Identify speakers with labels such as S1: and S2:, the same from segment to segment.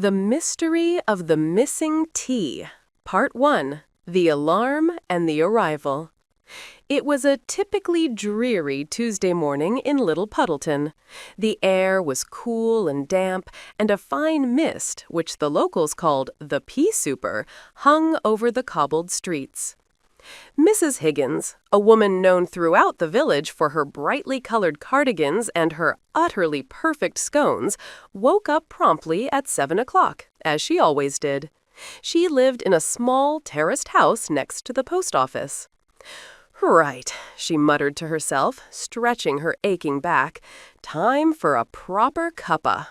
S1: The Mystery of the Missing Tea, Part 1, The Alarm and the Arrival. It was a typically dreary Tuesday morning in Little Puddleton. The air was cool and damp, and a fine mist, which the locals called the pea souper, hung over the cobbled streets. Mrs. Higgins, a woman known throughout the village for her brightly colored cardigans and her utterly perfect scones, woke up promptly at 7 o'clock, as she always did. She lived in a small terraced house next to the post office. "Right," she muttered to herself, stretching her aching back. "Time for a proper cuppa."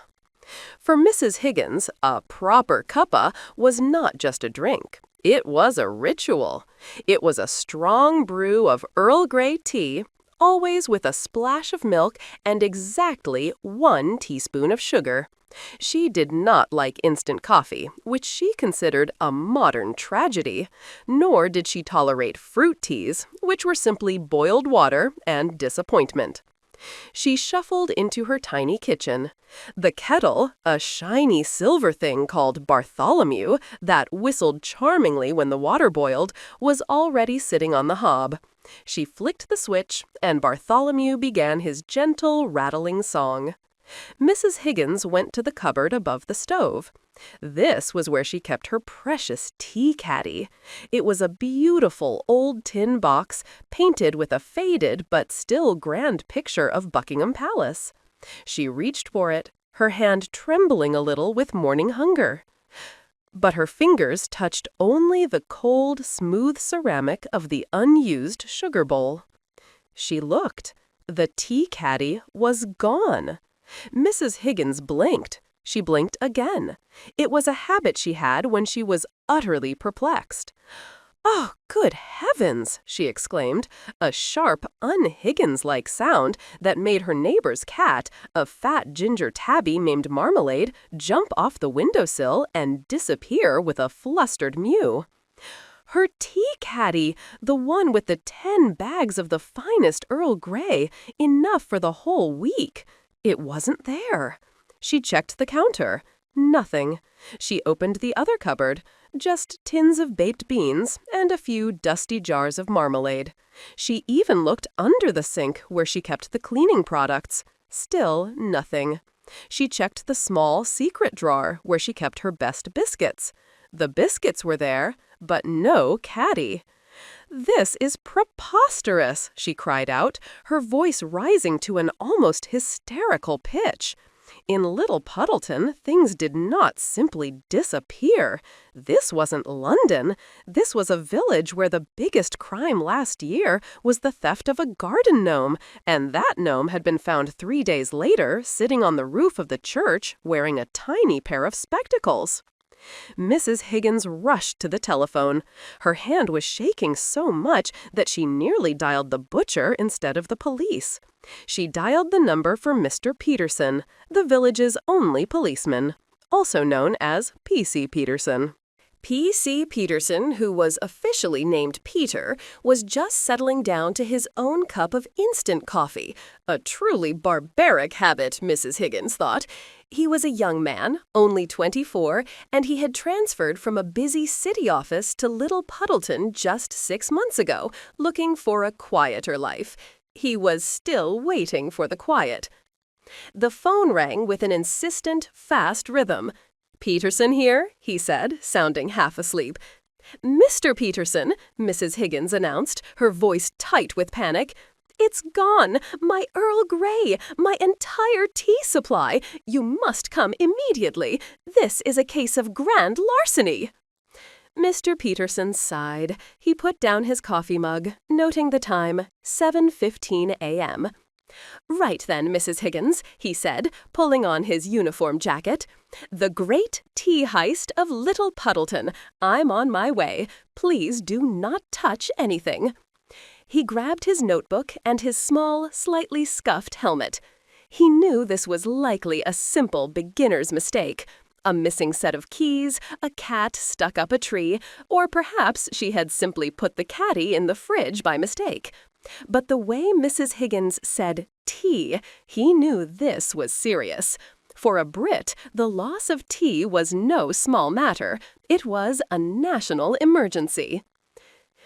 S1: For Mrs. Higgins, a proper cuppa was not just a drink. It was a ritual. It was a strong brew of Earl Grey tea, always with a splash of milk and exactly 1 teaspoon of sugar. She did not like instant coffee, which she considered a modern tragedy, nor did she tolerate fruit teas, which were simply boiled water and disappointment. She shuffled into her tiny kitchen. The kettle, a shiny silver thing called Bartholomew that whistled charmingly when the water boiled, was already sitting on the hob. She flicked the switch, and Bartholomew began his gentle, rattling song. Mrs. Higgins went to the cupboard above the stove. This was where she kept her precious tea caddy. It was a beautiful old tin box, painted with a faded but still grand picture of Buckingham Palace. She reached for it, her hand trembling a little with morning hunger. But her fingers touched only the cold, smooth ceramic of the unused sugar bowl. She looked. The tea caddy was gone. Mrs. Higgins blinked. She blinked again. It was a habit she had when she was utterly perplexed. "Oh, good heavens!" she exclaimed, a sharp, un-Higgins-like sound that made her neighbor's cat, a fat ginger tabby named Marmalade, jump off the windowsill and disappear with a flustered mew. Her tea caddy, the one with the 10 bags of the finest Earl Grey, enough for the whole week. It wasn't there. She checked the counter. Nothing. She opened the other cupboard. Just tins of baked beans and a few dusty jars of marmalade. She even looked under the sink where she kept the cleaning products. Still nothing. She checked the small secret drawer where she kept her best biscuits. The biscuits were there, but no caddy. "This is preposterous!" she cried out, her voice rising to an almost hysterical pitch. In Little Puddleton, things did not simply disappear. This wasn't London. This was a village where the biggest crime last year was the theft of a garden gnome, and that gnome had been found 3 days later sitting on the roof of the church wearing a tiny pair of spectacles. Mrs. Higgins rushed to the telephone. Her hand was shaking so much that she nearly dialed the butcher instead of the police. She dialed the number for Mr. Peterson, the village's only policeman, also known as P.C. Peterson. P.C. Peterson, who was officially named Peter, was just settling down to his own cup of instant coffee, a truly barbaric habit, Mrs. Higgins thought. He was a young man, only 24, and he had transferred from a busy city office to Little Puddleton just 6 months ago, looking for a quieter life. He was still waiting for the quiet. The phone rang with an insistent, fast rhythm. "Peterson here," he said, sounding half asleep. "Mr. Peterson," Mrs. Higgins announced, her voice tight with panic. "It's gone! My Earl Grey! My entire tea supply! You must come immediately! This is a case of grand larceny!" Mr. Peterson sighed. He put down his coffee mug, noting the time, 7:15 a.m. "Right then, Mrs. Higgins," he said, pulling on his uniform jacket. "The great tea heist of Little Puddleton. I'm on my way. Please do not touch anything." He grabbed his notebook and his small, slightly scuffed helmet. He knew this was likely a simple beginner's mistake. A missing set of keys, a cat stuck up a tree, or perhaps she had simply put the caddy in the fridge by mistake. But the way Mrs. Higgins said tea, he knew this was serious. For a Brit, the loss of tea was no small matter. It was a national emergency.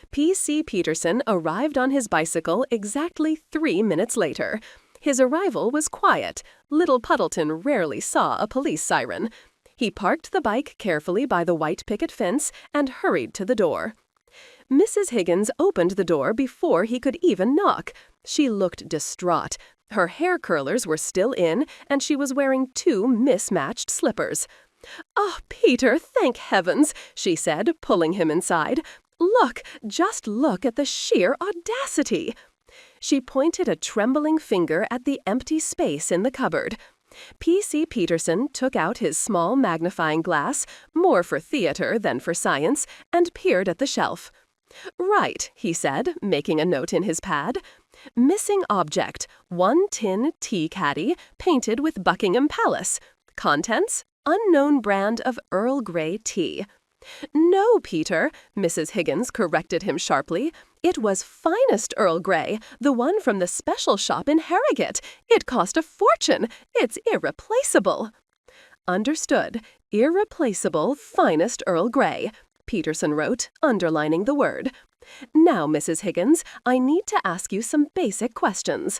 S1: P.C. Peterson arrived on his bicycle exactly 3 minutes later. His arrival was quiet. Little Puddleton rarely saw a police siren. He parked the bike carefully by the white picket fence and hurried to the door. Mrs. Higgins opened the door before he could even knock. She looked distraught. Her hair curlers were still in, and she was wearing 2 mismatched slippers. "Oh, Peter, thank heavens," she said, pulling him inside. "Look, just look at the sheer audacity." She pointed a trembling finger at the empty space in the cupboard. P.C. Peterson took out his small magnifying glass, more for theater than for science, and peered at the shelf. "Right," he said, making a note in his pad. "Missing object, 1 tin tea caddy painted with Buckingham Palace. Contents, unknown brand of Earl Grey tea." "No, Peter," Mrs. Higgins corrected him sharply. "It was finest Earl Grey, the one from the special shop in Harrogate. It cost a fortune. It's irreplaceable." "Understood. Irreplaceable, finest Earl Grey," Peterson wrote, underlining the word. "Now, Mrs. Higgins, I need to ask you some basic questions."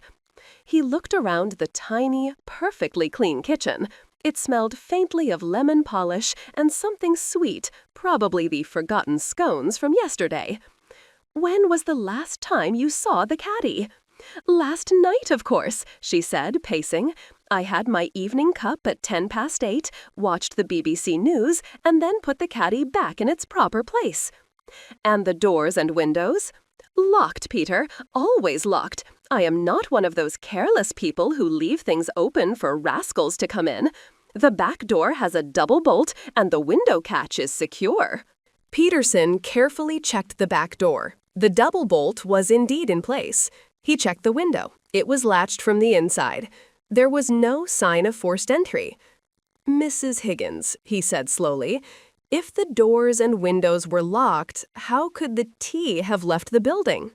S1: He looked around the tiny, perfectly clean kitchen. It smelled faintly of lemon polish and something sweet, probably the forgotten scones from yesterday. "When was the last time you saw the caddy?" "Last night, of course," she said, pacing. "I had my evening cup at 8:10, watched the BBC News, and then put the caddy back in its proper place." "And the doors and windows?" "Locked, Peter, always locked. I am not one of those careless people who leave things open for rascals to come in. The back door has a double bolt, and the window catch is secure." Peterson carefully checked the back door. The double bolt was indeed in place. He checked the window. It was latched from the inside. There was no sign of forced entry. "Mrs. Higgins," he said slowly, "if the doors and windows were locked, how could the tea have left the building?"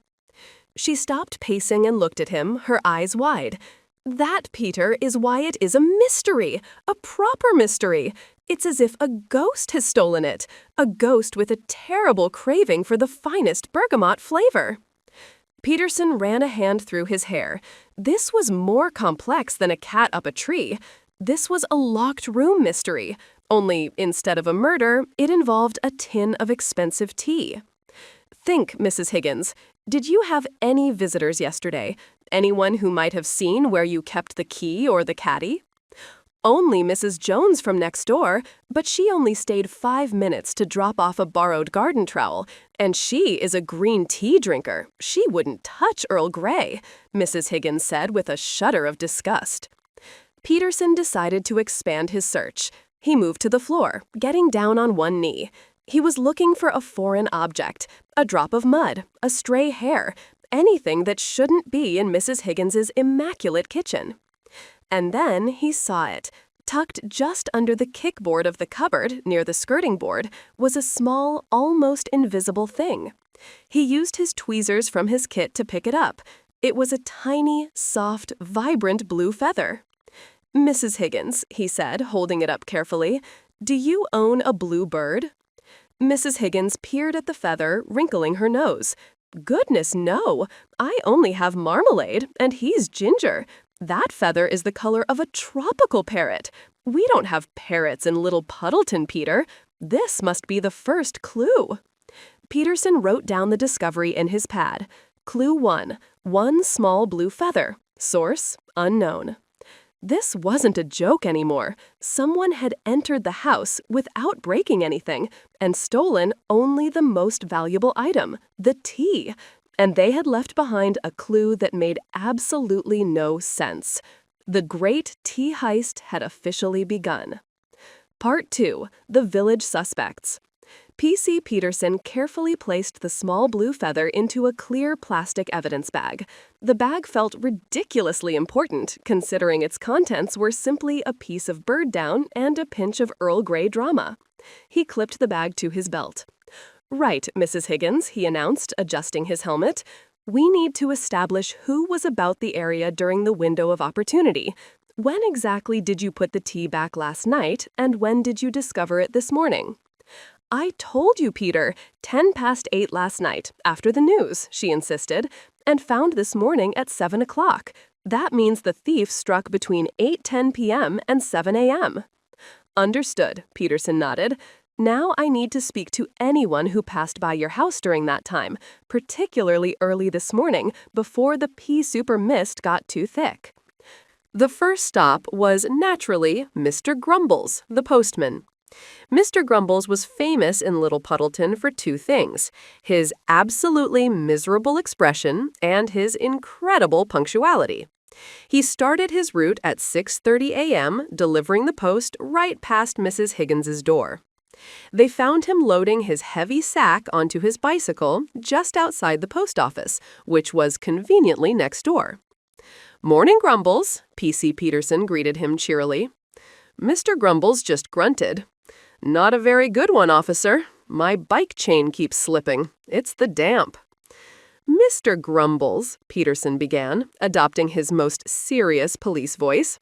S1: She stopped pacing and looked at him, her eyes wide. "That, Peter, is why it is a mystery, a proper mystery. It's as if a ghost has stolen it, a ghost with a terrible craving for the finest bergamot flavor." Peterson ran a hand through his hair. This was more complex than a cat up a tree. This was a locked room mystery, only instead of a murder, it involved a tin of expensive tea. "Think, Mrs. Higgins, did you have any visitors yesterday? Anyone who might have seen where you kept the key or the caddy?" "Only Mrs. Jones from next door, but she only stayed 5 minutes to drop off a borrowed garden trowel, and she is a green tea drinker. She wouldn't touch Earl Grey," Mrs. Higgins said with a shudder of disgust. Peterson decided to expand his search. He moved to the floor, getting down on one knee. He was looking for a foreign object, a drop of mud, a stray hair, anything that shouldn't be in Mrs. Higgins's immaculate kitchen. And then he saw it. Tucked just under the kickboard of the cupboard, near the skirting board, was a small, almost invisible thing. He used his tweezers from his kit to pick it up. It was a tiny, soft, vibrant blue feather. "Mrs. Higgins," he said, holding it up carefully, "do you own a blue bird?" Mrs. Higgins peered at the feather, wrinkling her nose. "Goodness, no. I only have Marmalade, and he's Ginger. That feather is the color of a tropical parrot. We don't have parrots in Little Puddleton, Peter. This must be the first clue." Peterson wrote down the discovery in his pad. Clue 1. One small blue feather. Source, unknown. This wasn't a joke anymore. Someone had entered the house without breaking anything and stolen only the most valuable item, the tea. And they had left behind a clue that made absolutely no sense. The great tea heist had officially begun. Part 2. The Village Suspects. P.C. Peterson carefully placed the small blue feather into a clear plastic evidence bag. The bag felt ridiculously important, considering its contents were simply a piece of bird down and a pinch of Earl Grey drama. He clipped the bag to his belt. "Right, Mrs. Higgins," he announced, adjusting his helmet. "We need to establish who was about the area during the window of opportunity. When exactly did you put the tea back last night, and when did you discover it this morning? I told you, Peter, 10 past 8 last night, after the news, she insisted, and found this morning at 7 o'clock. That means the thief struck between 8:10 p.m. and 7 a.m. Understood, Peterson nodded. Now I need to speak to anyone who passed by your house during that time, particularly early this morning, before the pea super mist got too thick. The first stop was, naturally, Mr. Grumbles, the postman. Mr. Grumbles was famous in Little Puddleton for two things: his absolutely miserable expression and his incredible punctuality. He started his route at 6:30 a.m., delivering the post right past Mrs. Higgins's door. They found him loading his heavy sack onto his bicycle just outside the post office, which was conveniently next door. "Morning, Grumbles," P.C. Peterson greeted him cheerily. Mr. Grumbles just grunted. "Not a very good one, officer. My bike chain keeps slipping. It's the damp." "Mr. Grumbles," Peterson began, adopting his most serious police voice,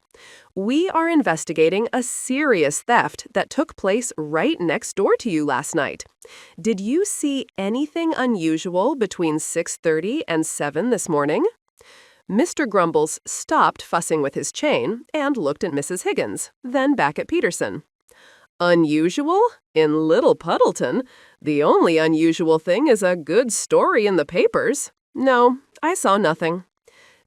S1: "we are investigating a serious theft that took place right next door to you last night. Did you see anything unusual between 6:30 and 7 this morning?" Mr. Grumbles stopped fussing with his chain and looked at Mrs. Higgins, then back at Peterson. "Unusual? In Little Puddleton, the only unusual thing is a good story in the papers. No, I saw nothing."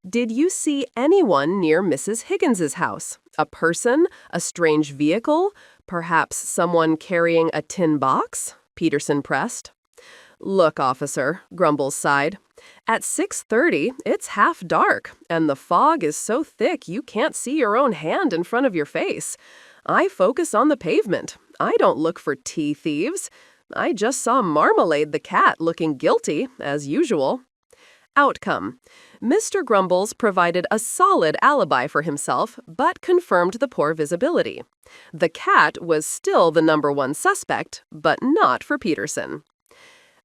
S1: "Did you see anyone near Mrs. Higgins's house? A person? A strange vehicle? Perhaps someone carrying a tin box?" Peterson pressed. "Look, officer," Grumbles sighed. "At 6:30, it's half dark, and the fog is so thick you can't see your own hand in front of your face. I focus on the pavement. I don't look for tea thieves. I just saw Marmalade the cat looking guilty, as usual." Outcome: Mr. Grumbles provided a solid alibi for himself, but confirmed the poor visibility. The cat was still the number one suspect, but not for Peterson.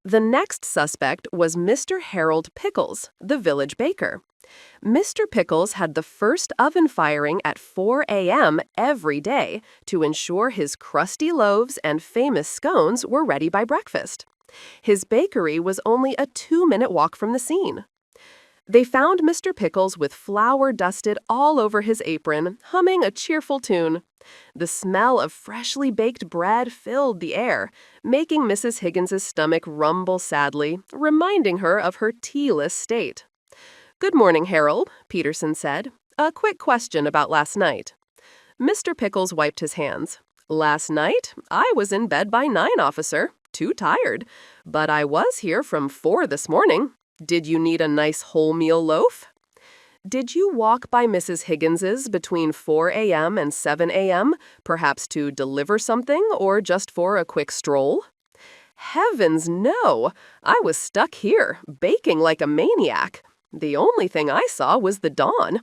S1: The next suspect was Mr. Harold Pickles, the village baker. Mr. Pickles had the first oven firing at 4 a.m. every day to ensure his crusty loaves and famous scones were ready by breakfast. His bakery was only a 2-minute walk from the scene. They found Mr. Pickles with flour dusted all over his apron, humming a cheerful tune. The smell of freshly baked bread filled the air, making Mrs. Higgins's stomach rumble sadly, reminding her of her tealess state. "Good morning, Harold," Peterson said. "A quick question about last night." Mr. Pickles wiped his hands. "Last night? I was in bed by 9, officer. Too tired. But I was here from 4 this morning. Did you need a nice wholemeal loaf?" "Did you walk by Mrs. Higgins's between 4 a.m. and 7 a.m., perhaps to deliver something or just for a quick stroll?" "Heavens, no! I was stuck here, baking like a maniac. The only thing I saw was the dawn.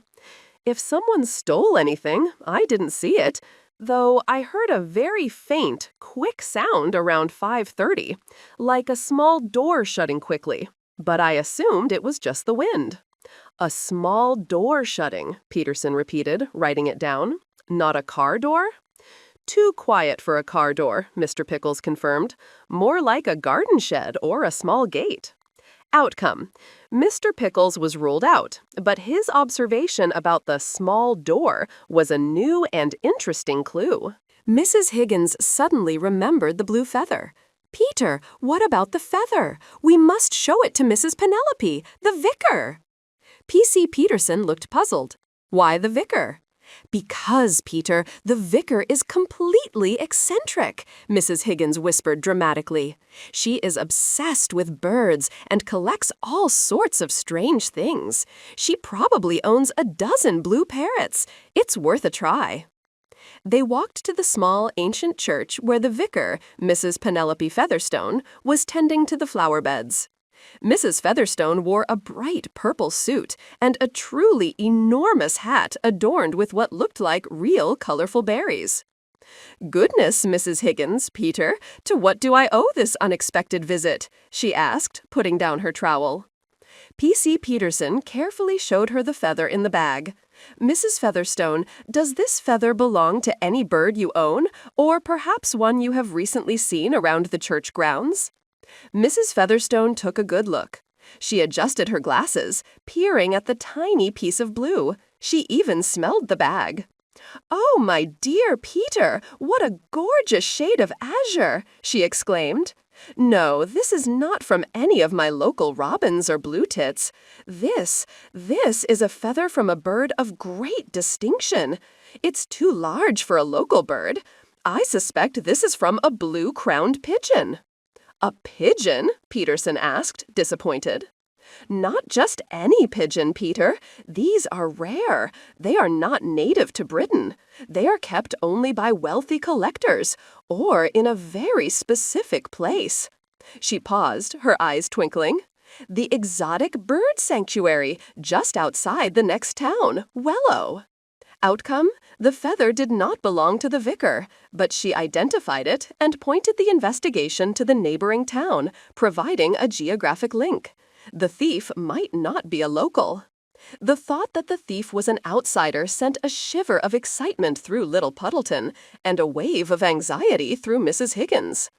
S1: If someone stole anything, I didn't see it, though I heard a very faint, quick sound around 5:30, like a small door shutting quickly, but I assumed it was just the wind." "A small door shutting," Peterson repeated, writing it down. "Not a car door?" "Too quiet for a car door," Mr. Pickles confirmed. "More like a garden shed or a small gate." Outcome: Mr. Pickles was ruled out, but his observation about the small door was a new and interesting clue. Mrs. Higgins suddenly remembered the blue feather. "Peter, what about the feather? We must show it to Mrs. Penelope, the vicar." P.C. Peterson looked puzzled. "Why the vicar?" "Because, Peter, the vicar is completely eccentric," Mrs. Higgins whispered dramatically. "She is obsessed with birds and collects all sorts of strange things. She probably owns a dozen blue parrots. It's worth a try." They walked to the small, ancient church where the vicar, Mrs. Penelope Featherstone, was tending to the flower beds. Mrs. Featherstone wore a bright purple suit and a truly enormous hat adorned with what looked like real colorful berries. "Goodness, Mrs. Higgins, Peter, to what do I owe this unexpected visit?" she asked, putting down her trowel. P.C. Peterson carefully showed her the feather in the bag. Mrs. Featherstone, does this feather belong to any bird you own, or perhaps one you have recently seen around the church grounds? Mrs. Featherstone took a good look. She adjusted her glasses, peering at the tiny piece of blue. She even smelled the bag. "Oh, my dear Peter, what a gorgeous shade of azure!" she exclaimed. "No, this is not from any of my local robins or blue tits. This is a feather from a bird of great distinction. It's too large for a local bird. I suspect this is from a blue-crowned pigeon." "A pigeon?" Peterson asked, disappointed. "Not just any pigeon, Peter. These are rare. They are not native to Britain. They are kept only by wealthy collectors, or in a very specific place." She paused, her eyes twinkling. "The exotic bird sanctuary, just outside the next town, Wellow." Outcome? The feather did not belong to the vicar, but she identified it and pointed the investigation to the neighboring town, providing a geographic link. The thief might not be a local. The thought that the thief was an outsider sent a shiver of excitement through Little Puddleton and a wave of anxiety through Mrs. Higgins.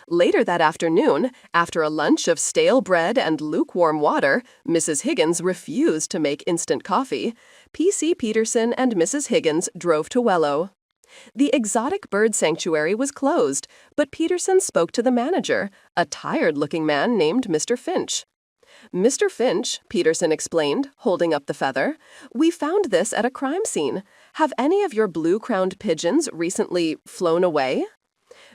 S1: Later that afternoon, after a lunch of stale bread and lukewarm water, Mrs. Higgins refused to make instant coffee. P.C. Peterson and Mrs. Higgins drove to Wellow. The exotic bird sanctuary was closed, but Peterson spoke to the manager, a tired-looking man named Mr. Finch. "Mr. Finch," Peterson explained, holding up the feather, "we found this at a crime scene. Have any of your blue-crowned pigeons recently flown away?"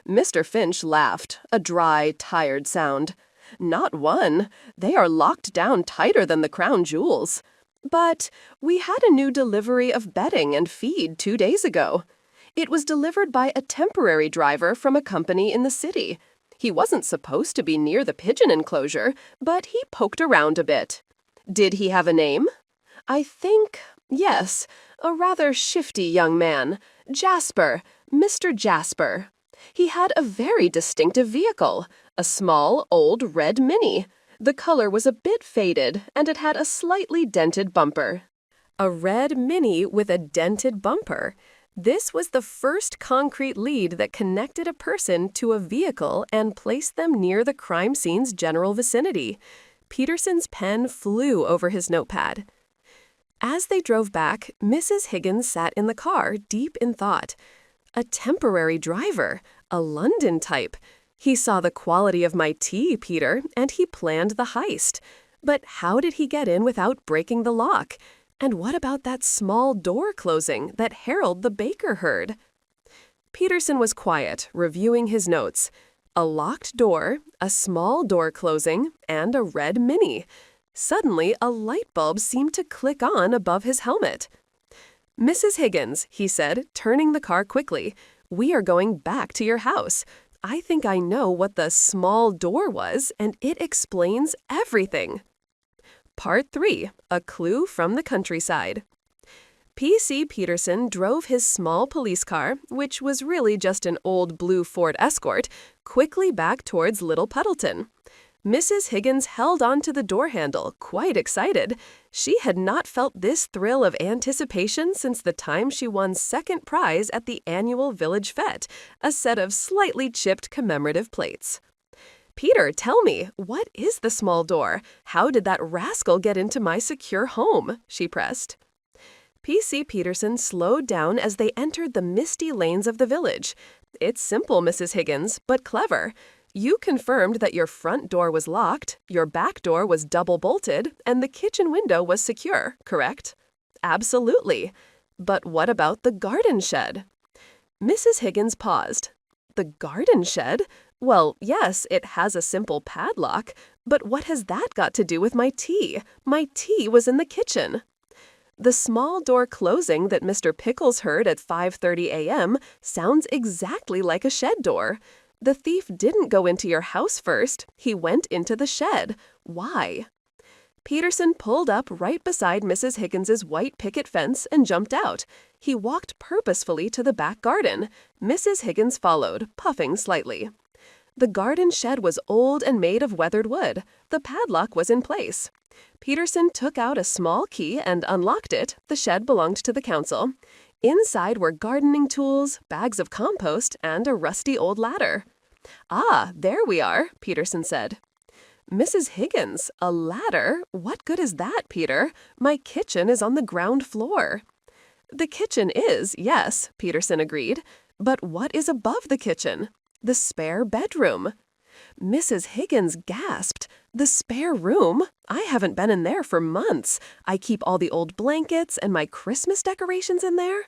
S1: Mr. Finch laughed, a dry, tired sound. "Not one. They are locked down tighter than the crown jewels. But we had a new delivery of bedding and feed 2 days ago. It was delivered by a temporary driver from a company in the city. He wasn't supposed to be near the pigeon enclosure, but he poked around a bit." "Did he have a name?" Yes, a rather shifty young man. Jasper, Mr. Jasper. He had a very distinctive vehicle, a small, old red Mini. The color was a bit faded, and it had a slightly dented bumper." A red Mini with a dented bumper. This was the first concrete lead that connected a person to a vehicle and placed them near the crime scene's general vicinity. Peterson's pen flew over his notepad. As they drove back, Mrs. Higgins sat in the car, deep in thought. A temporary driver, a London type. He saw the quality of my tea, Peter, and he planned the heist. But how did he get in without breaking the lock? And what about that small door closing that Harold the baker heard? Peterson was quiet, reviewing his notes. A locked door, a small door closing, and a red Mini. Suddenly, a light bulb seemed to click on above his helmet. "Mrs. Higgins," he said, turning the car quickly, "we are going back to your house. I think I know what the small door was, and it explains everything." Part 3. A Clue from the Countryside. P.C. Peterson drove his small police car, which was really just an old blue Ford Escort, quickly back towards Little Puddleton. Mrs. Higgins held on to the door handle, quite excited. She had not felt this thrill of anticipation since the time she won second prize at the annual village fete, a set of slightly chipped commemorative plates. "Peter, tell me, what is the small door? How did that rascal get into my secure home?" she pressed. P.C. Peterson slowed down as they entered the misty lanes of the village. "It's simple, Mrs. Higgins, but clever. You confirmed that your front door was locked, your back door was double-bolted, and the kitchen window was secure, correct?" "Absolutely. But what about the garden shed?" Mrs. Higgins paused. "The garden shed? Well, yes, it has a simple padlock, but what has that got to do with my tea? My tea was in the kitchen." "The small door closing that Mr. Pickles heard at 5:30 a.m. sounds exactly like a shed door. The thief didn't go into your house first. He went into the shed. Why?" Peterson pulled up right beside Mrs. Higgins's white picket fence and jumped out. He walked purposefully to the back garden. Mrs. Higgins followed, puffing slightly. The garden shed was old and made of weathered wood. The padlock was in place. Peterson took out a small key and unlocked it. The shed belonged to the council. Inside were gardening tools, bags of compost, and a rusty old ladder. "Ah, there we are," Peterson said. "Mrs. Higgins, a ladder? What good is that, Peter? My kitchen is on the ground floor." "The kitchen is, yes," Peterson agreed. "But what is above the kitchen?" "The spare bedroom." Mrs. Higgins gasped. "The spare room? I haven't been in there for months. I keep all the old blankets and my Christmas decorations in there."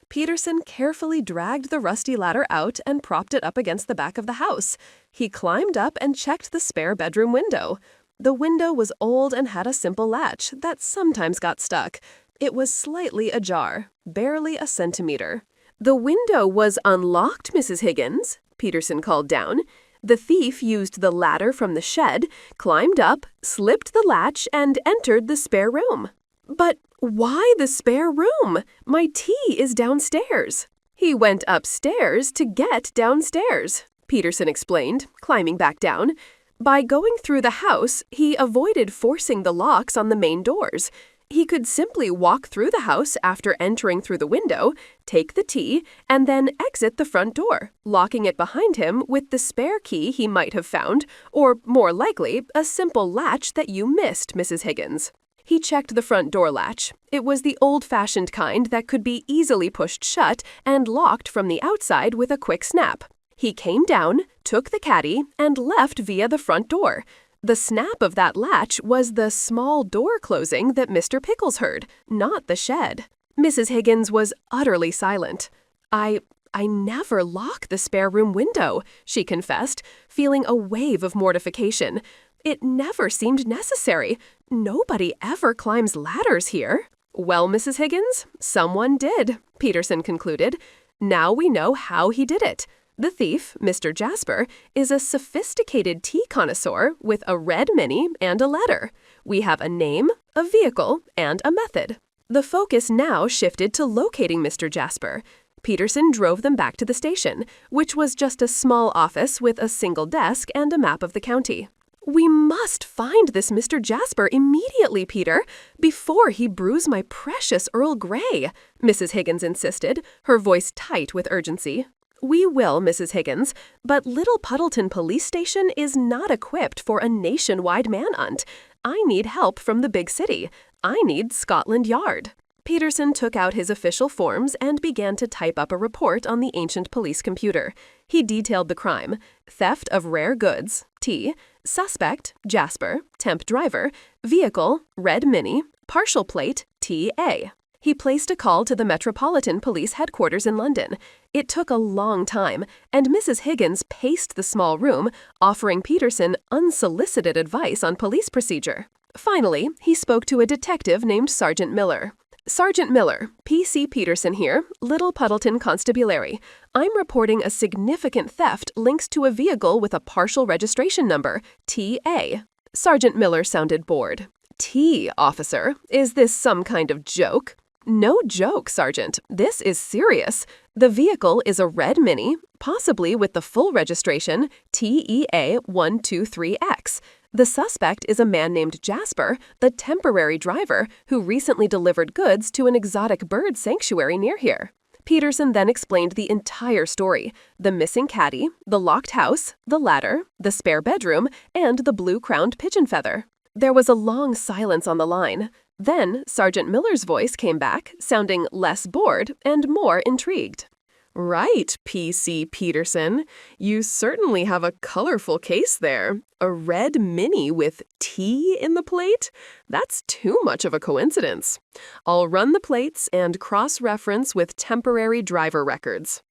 S1: Peterson carefully dragged the rusty ladder out and propped it up against the back of the house. He climbed up and checked the spare bedroom window. The window was old and had a simple latch that sometimes got stuck. It was slightly ajar, barely a centimeter. "The window was unlocked, Mrs. Higgins," Peterson called down. "The thief used the ladder from the shed, climbed up, slipped the latch, and entered the spare room." "But why the spare room? My tea is downstairs." "He went upstairs to get downstairs," Peterson explained, climbing back down. "By going through the house, he avoided forcing the locks on the main doors. He could simply walk through the house after entering through the window, take the tea, and then exit the front door, locking it behind him with the spare key he might have found, or, more likely, a simple latch that you missed, Mrs. Higgins." He checked the front door latch. It was the old-fashioned kind that could be easily pushed shut and locked from the outside with a quick snap. He came down, took the caddy, and left via the front door. The snap of that latch was the small door closing that Mr. Pickles heard, not the shed. Mrs. Higgins was utterly silent. I never lock the spare room window," she confessed, feeling a wave of mortification. "It never seemed necessary. Nobody ever climbs ladders here." "Well, Mrs. Higgins, someone did," Peterson concluded. "Now we know how he did it. The thief, Mr. Jasper, is a sophisticated tea connoisseur with a red Mini and a ladder. We have a name, a vehicle, and a method." The focus now shifted to locating Mr. Jasper. Peterson drove them back to the station, which was just a small office with a single desk and a map of the county. "We must find this Mr. Jasper immediately, Peter, before he brews my precious Earl Grey," Mrs. Higgins insisted, her voice tight with urgency. "We will, Mrs. Higgins, but Little Puddleton Police Station is not equipped for a nationwide manhunt. I need help from the big city. I need Scotland Yard." Peterson took out his official forms and began to type up a report on the ancient police computer. He detailed the crime: theft of rare goods, T, suspect, Jasper, temp driver, vehicle, red Mini, partial plate, TA. He placed a call to the Metropolitan Police Headquarters in London. It took a long time, and Mrs. Higgins paced the small room, offering Peterson unsolicited advice on police procedure. Finally, he spoke to a detective named Sergeant Miller. "Sergeant Miller, P.C. Peterson here, Little Puddleton Constabulary. I'm reporting a significant theft linked to a vehicle with a partial registration number, TA." Sergeant Miller sounded bored. "T, officer? Is this some kind of joke?" "No joke, Sergeant. This is serious. The vehicle is a red Mini, possibly with the full registration TEA123X. The suspect is a man named Jasper, the temporary driver, who recently delivered goods to an exotic bird sanctuary near here." Peterson then explained the entire story: the missing caddy, the locked house, the ladder, the spare bedroom, and the blue-crowned pigeon feather. There was a long silence on the line. Then Sergeant Miller's voice came back, sounding less bored and more intrigued. "Right, P.C. Peterson. You certainly have a colorful case there. A red Mini with T in the plate? That's too much of a coincidence. I'll run the plates and cross-reference with temporary driver records."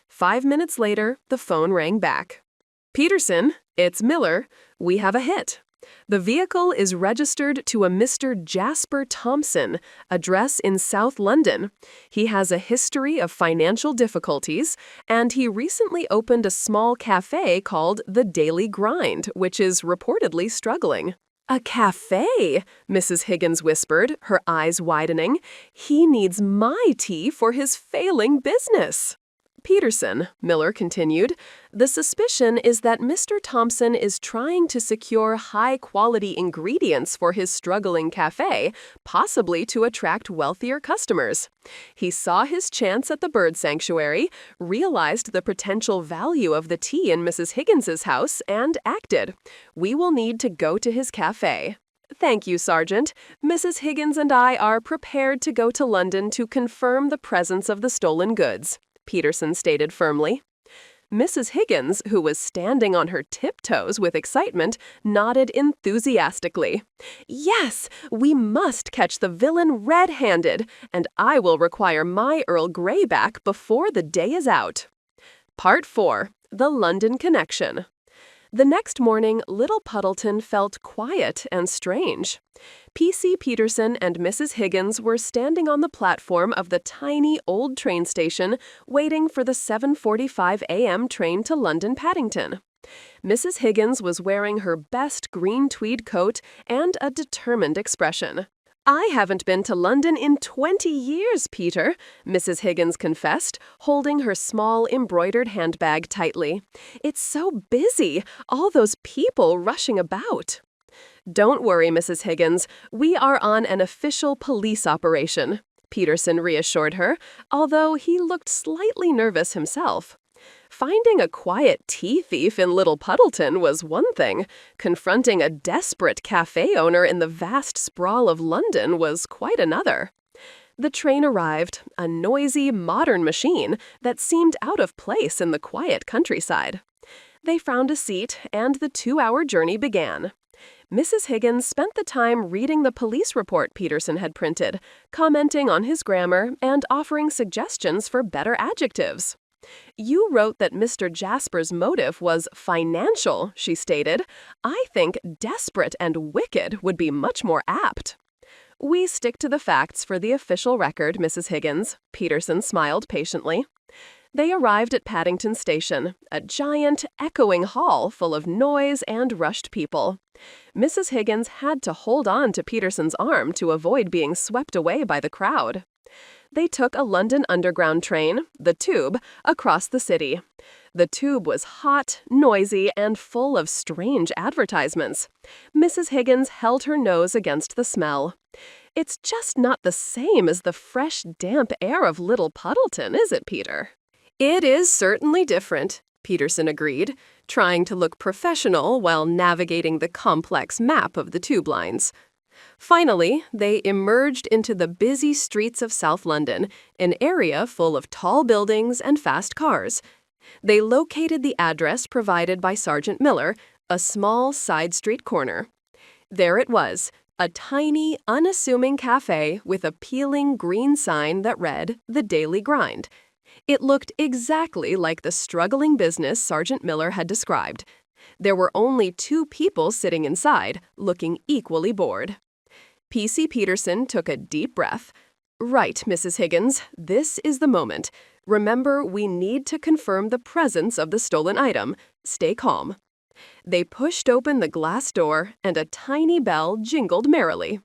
S1: 5 minutes later, the phone rang back. "Peterson, it's Miller. We have a hit. The vehicle is registered to a Mr. Jasper Thompson, address in South London. He has a history of financial difficulties, and he recently opened a small cafe called The Daily Grind, which is reportedly struggling." "A cafe?" Mrs. Higgins whispered, her eyes widening. "He needs my tea for his failing business." Peterson, Miller continued, the suspicion is that Mr. Thompson is trying to secure high-quality ingredients for his struggling cafe, possibly to attract wealthier customers. He saw his chance at the bird sanctuary, realized the potential value of the tea in Mrs. Higgins's house, and acted. We will need to go to his cafe. Thank you, Sergeant. Mrs. Higgins and I are prepared to go to London to confirm the presence of the stolen goods, Peterson stated firmly. Mrs. Higgins, who was standing on her tiptoes with excitement, nodded enthusiastically. Yes, we must catch the villain red-handed, and I will require my Earl Grey back before the day is out. Part 4. The London Connection. The next morning, Little Puddleton felt quiet and strange. P.C. Peterson and Mrs. Higgins were standing on the platform of the tiny old train station, waiting for the 7:45 a.m. train to London Paddington. Mrs. Higgins was wearing her best green tweed coat and a determined expression. I haven't been to London in 20 years, Peter, Mrs. Higgins confessed, holding her small embroidered handbag tightly. It's so busy, all those people rushing about. Don't worry, Mrs. Higgins, we are on an official police operation, Peterson reassured her, although he looked slightly nervous himself. Finding a quiet tea thief in Little Puddleton was one thing. Confronting a desperate cafe owner in the vast sprawl of London was quite another. The train arrived, a noisy, modern machine that seemed out of place in the quiet countryside. They found a seat, and the 2-hour journey began. Mrs. Higgins spent the time reading the police report Peterson had printed, commenting on his grammar and offering suggestions for better adjectives. You wrote that Mr. Jasper's motive was financial, she stated. I think desperate and wicked would be much more apt. We stick to the facts for the official record, Mrs. Higgins, Peterson smiled patiently. They arrived at Paddington Station, a giant, echoing hall full of noise and rushed people. Mrs. Higgins had to hold on to Peterson's arm to avoid being swept away by the crowd. They took a London Underground train, the Tube, across the city. The Tube was hot, noisy, and full of strange advertisements. Mrs. Higgins held her nose against the smell. It's just not the same as the fresh, damp air of Little Puddleton, is it, Peter? It is certainly different, Peterson agreed, trying to look professional while navigating the complex map of the tube lines. Finally, they emerged into the busy streets of South London, an area full of tall buildings and fast cars. They located the address provided by Sergeant Miller, a small side street corner. There it was, a tiny, unassuming cafe with a peeling green sign that read, The Daily Grind. It looked exactly like the struggling business Sergeant Miller had described. There were only 2 people sitting inside, looking equally bored. P.C. Peterson took a deep breath. Right, Mrs. Higgins, this is the moment. Remember, we need to confirm the presence of the stolen item. Stay calm. They pushed open the glass door, and a tiny bell jingled merrily.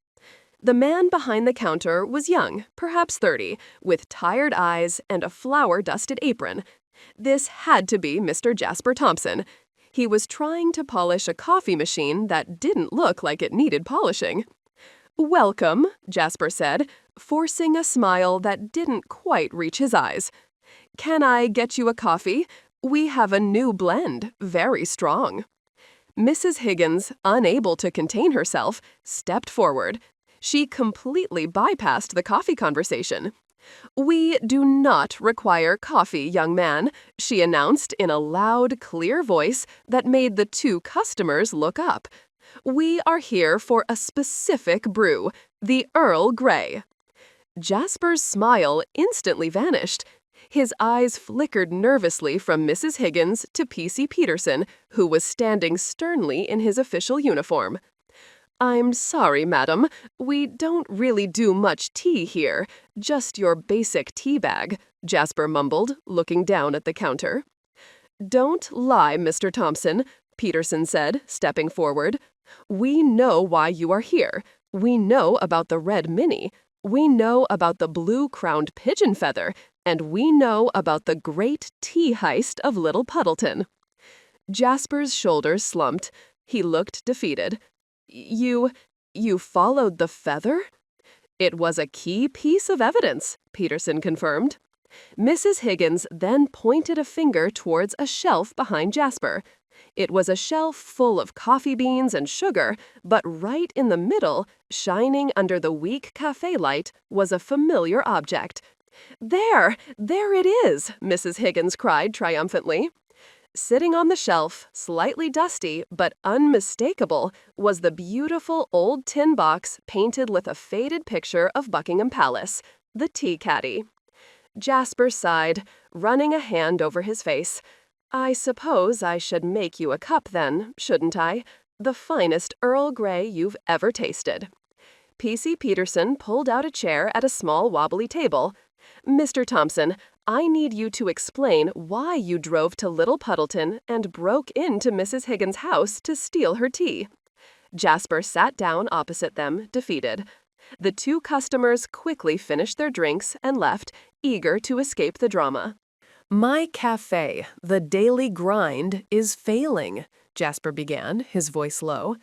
S1: The man behind the counter was young, perhaps 30, with tired eyes and a flour-dusted apron. This had to be Mr. Jasper Thompson. He was trying to polish a coffee machine that didn't look like it needed polishing. Welcome, Jasper said, forcing a smile that didn't quite reach his eyes. Can I get you a coffee? We have a new blend, very strong. Mrs. Higgins, unable to contain herself, stepped forward. She completely bypassed the coffee conversation. We do not require coffee, young man, she announced in a loud, clear voice that made the 2 customers look up. We are here for a specific brew, the Earl Grey. Jasper's smile instantly vanished. His eyes flickered nervously from Mrs. Higgins to P.C. Peterson, who was standing sternly in his official uniform. I'm sorry, madam. We don't really do much tea here, just your basic tea bag, Jasper mumbled, looking down at the counter. Don't lie, Mr. Thompson, Peterson said, stepping forward. We know why you are here. We know about the red mini. We know about the blue-crowned pigeon feather. and we know about the great tea heist of Little Puddleton." Jasper's shoulders slumped. He looked defeated. You followed the feather?" "It was a key piece of evidence," Peterson confirmed. Mrs. Higgins then pointed a finger towards a shelf behind Jasper. It was a shelf full of coffee beans and sugar, but right in the middle, shining under the weak cafe light, was a familiar object. There it is," Mrs. Higgins cried triumphantly. Sitting on the shelf, slightly dusty but unmistakable, was the beautiful old tin box painted with a faded picture of Buckingham Palace, the tea caddy. Jasper sighed, running a hand over his face. "I suppose I should make you a cup then, shouldn't I? The finest Earl Grey you've ever tasted." P.C. Peterson pulled out a chair at a small wobbly table. "Mr. Thompson, I need you to explain why you drove to Little Puddleton and broke into Mrs. Higgins' house to steal her tea." Jasper sat down opposite them, defeated. The two customers quickly finished their drinks and left, eager to escape the drama. "My cafe, the Daily Grind, is failing," Jasper began, his voice low.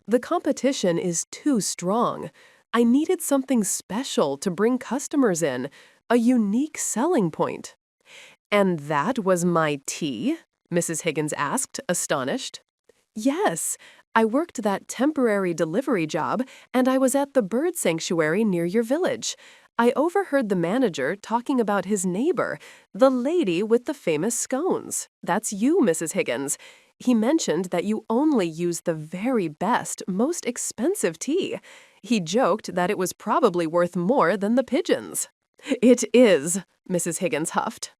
S1: "The competition is too strong. I needed something special to bring customers in, a unique selling point." "And that was my tea?" Mrs. Higgins asked, astonished. "Yes. I worked that temporary delivery job, and I was at the bird sanctuary near your village. I overheard the manager talking about his neighbor, the lady with the famous scones. That's you, Mrs. Higgins. He mentioned that you only use the very best, most expensive tea. He joked that it was probably worth more than the pigeons." "It is," Mrs. Higgins huffed.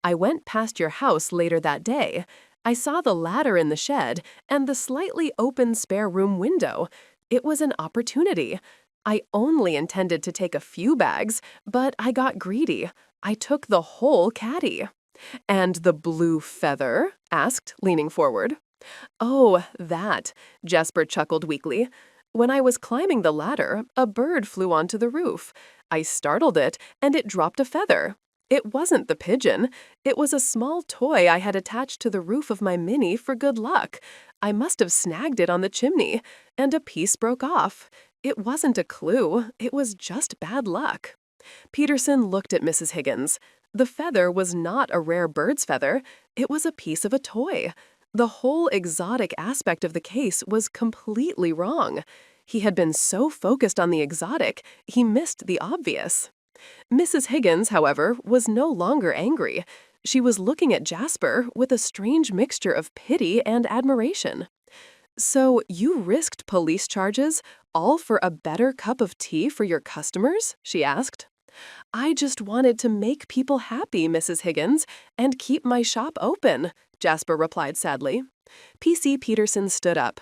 S1: "I went past your house later that day. I saw the ladder in the shed and the slightly open spare room window. It was an opportunity. I only intended to take a few bags, but I got greedy. I took the whole caddy." "And the blue feather?" asked, leaning forward. "Oh, that," Jasper chuckled weakly. "When I was climbing the ladder, a bird flew onto the roof. I startled it, and it dropped a feather. It wasn't the pigeon. It was a small toy I had attached to the roof of my Mini for good luck. I must have snagged it on the chimney, and a piece broke off. It wasn't a clue. It was just bad luck." Peterson looked at Mrs. Higgins. The feather was not a rare bird's feather. It was a piece of a toy. The whole exotic aspect of the case was completely wrong. He had been so focused on the exotic, he missed the obvious. Mrs. Higgins, however, was no longer angry. She was looking at Jasper with a strange mixture of pity and admiration. "So you risked police charges, all for a better cup of tea for your customers?" she asked. "I just wanted to make people happy, Mrs. Higgins, and keep my shop open," Jasper replied sadly. P.C. Peterson stood up.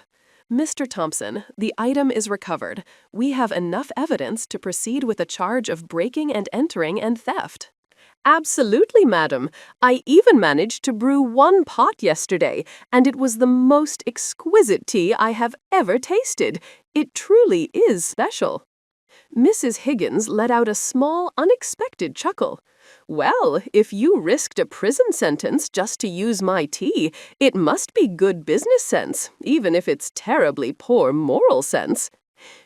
S1: "Mr. Thompson, the item is recovered. We have enough evidence to proceed with a charge of breaking and entering and theft." "Absolutely, madam. I even managed to brew one pot yesterday, and it was the most exquisite tea I have ever tasted. It truly is special." Mrs. Higgins let out a small, unexpected chuckle. "Well, if you risked a prison sentence just to use my tea, it must be good business sense, even if it's terribly poor moral sense."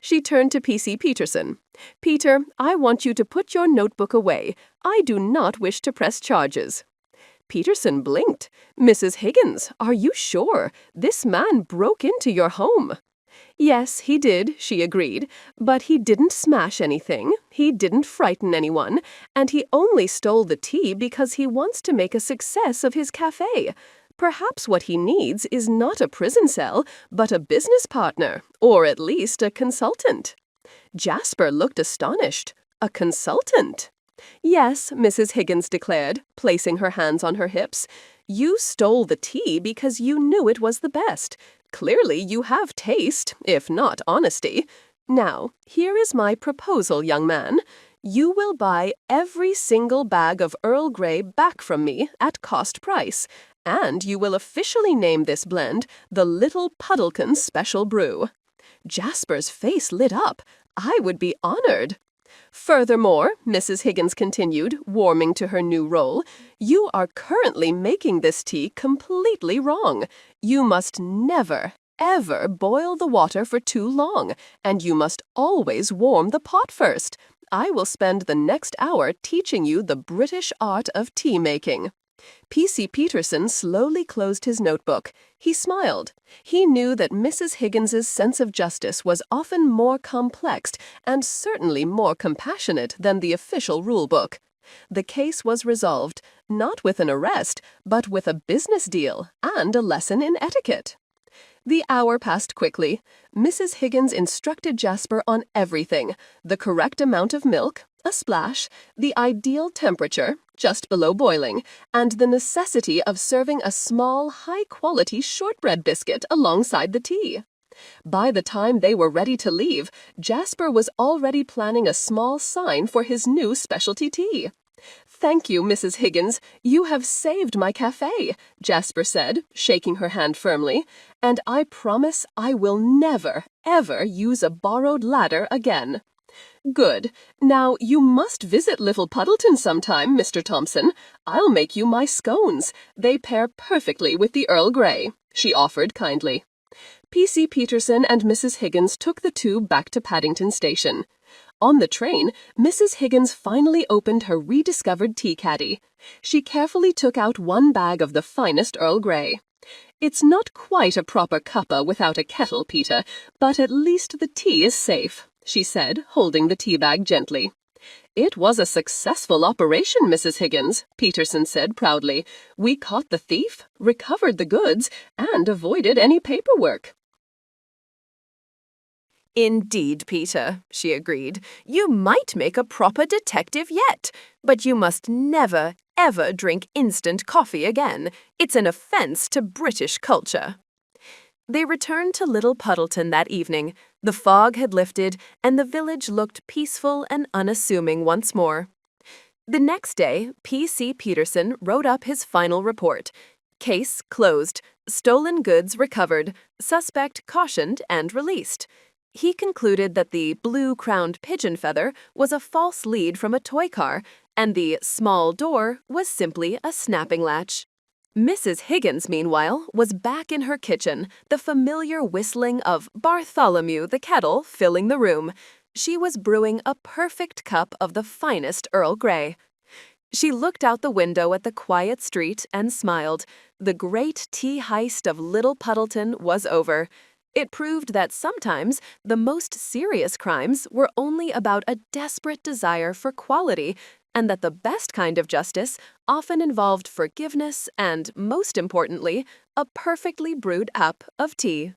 S1: She turned to P.C. Peterson. "Peter, I want you to put your notebook away. I do not wish to press charges." Peterson blinked. "Mrs. Higgins, are you sure? This man broke into your home." "Yes, he did," she agreed, "but he didn't smash anything, he didn't frighten anyone, and he only stole the tea because he wants to make a success of his cafe. Perhaps what he needs is not a prison cell, but a business partner, or at least a consultant." Jasper looked astonished. "A consultant?" "Yes," Mrs. Higgins declared, placing her hands on her hips. "You stole the tea because you knew it was the best. Clearly you have taste, if not honesty. Now, here is my proposal, young man. You will buy every single bag of Earl Grey back from me at cost price, and you will officially name this blend the Little Puddleton Special Brew." Jasper's face lit up. "I would be honored." Furthermore, Mrs. Higgins continued, warming to her new role, you are currently making this tea completely wrong. You must never, ever boil the water for too long, and you must always warm the pot first. I will spend the next hour teaching you the British art of tea making. P.C. Peterson slowly closed his notebook. He smiled. He knew that Mrs. Higgins's sense of justice was often more complex and certainly more compassionate than the official rulebook. The case was resolved, not with an arrest, but with a business deal and a lesson in etiquette. The hour passed quickly. Mrs. Higgins instructed Jasper on everything: the correct amount of milk, a splash, the ideal temperature, just below boiling, and the necessity of serving a small, high-quality shortbread biscuit alongside the tea. By the time they were ready to leave, Jasper was already planning a small sign for his new specialty tea. Thank you, Mrs. Higgins. You have saved my cafe, Jasper said, shaking her hand firmly, and I promise I will never, ever use a borrowed ladder again. Good. Now, you must visit Little Puddleton sometime, Mr. Thompson. I'll make you my scones. They pair perfectly with the Earl Grey, she offered kindly. P.C. Peterson and Mrs. Higgins took the tube back to Paddington Station. On the train, Mrs. Higgins finally opened her rediscovered tea caddy. She carefully took out one bag of the finest Earl Grey. It's not quite a proper cuppa without a kettle, Peter, but at least the tea is safe, she said, holding the tea bag gently. It was a successful operation, Mrs. Higgins, Peterson said proudly. We caught the thief, recovered the goods, and avoided any paperwork. Indeed, Peter, she agreed. You might make a proper detective yet, but you must never, ever drink instant coffee again. It's an offense to British culture. They returned to Little Puddleton that evening. The fog had lifted, and the village looked peaceful and unassuming once more. The next day, P.C. Peterson wrote up his final report. Case closed. Stolen goods recovered. Suspect cautioned and released. He concluded that the blue-crowned pigeon feather was a false lead from a toy car, and the small door was simply a snapping latch. Mrs. Higgins, meanwhile, was back in her kitchen, the familiar whistling of Bartholomew the kettle filling the room. She was brewing a perfect cup of the finest Earl Grey. She looked out the window at the quiet street and smiled. The great tea heist of Little Puddleton was over. It proved that sometimes the most serious crimes were only about a desperate desire for quality, and that the best kind of justice often involved forgiveness and, most importantly, a perfectly brewed cup of tea.